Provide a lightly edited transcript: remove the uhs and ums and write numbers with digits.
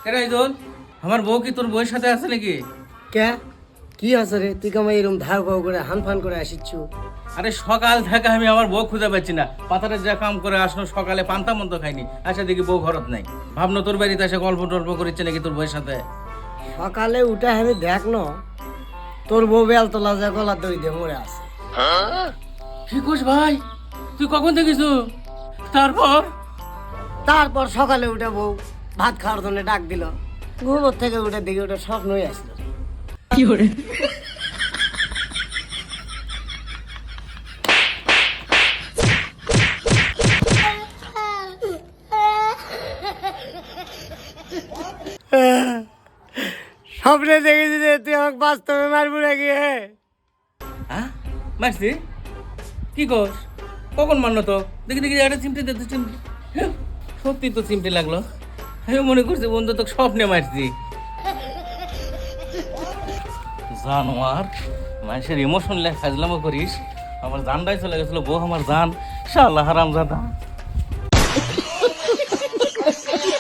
কেরে আইজল আমার বউ কি তোর বউয়ের সাথে আছে নাকি? কে কি আছে রে? তুই কেমন এরকম ধার ভাও করে হানফান করে আসিচ্ছু? আরে সকাল থেকে আমি আমার বউ খুঁজে পাচ্ছি না। পাতারে যা কাম করে আসলো, সকালে পান্তা মন্ত খাইনি, আচ্ছা দেখি বউ ঘরত নাই। ভাবনো তোর বাড়িতে এসে গল্প টল্প করেছে নাকি তোর বউয়ের সাথে। সকালে উঠে আমি দেখনো তোর বউ বেলতলা যা গলার দড়ি দিয়ে মরে আছে। কি কোস ভাই, তুই কখন দেখিস? তারপর তারপর সকালে উঠে বউ ভাত খাওয়ার জন্য ডাক দিল, ঘুমোর থেকে উঠে দেখি ওটা স্বপ্নই আসলো। স্বপ্নে দেখেছি যে তুই আমাকে বাস্তবে মারবো নাকি? হ্যাঁ মারছি? কি কোস? কখন মারলো তো? দেখি দেখি একটা চিমটি দে, চিমটি। সত্যি তো চিমটি লাগলো। আমি মনে করছি বন্ধু তোকে স্বপ্নে মারছি। জানোয়ার, মানুষের ইমোশন লেখা ফাজলামো করিস। আমার জানটাই চলে গেছিল, বউ আমার জান, শালা হারামজাদা।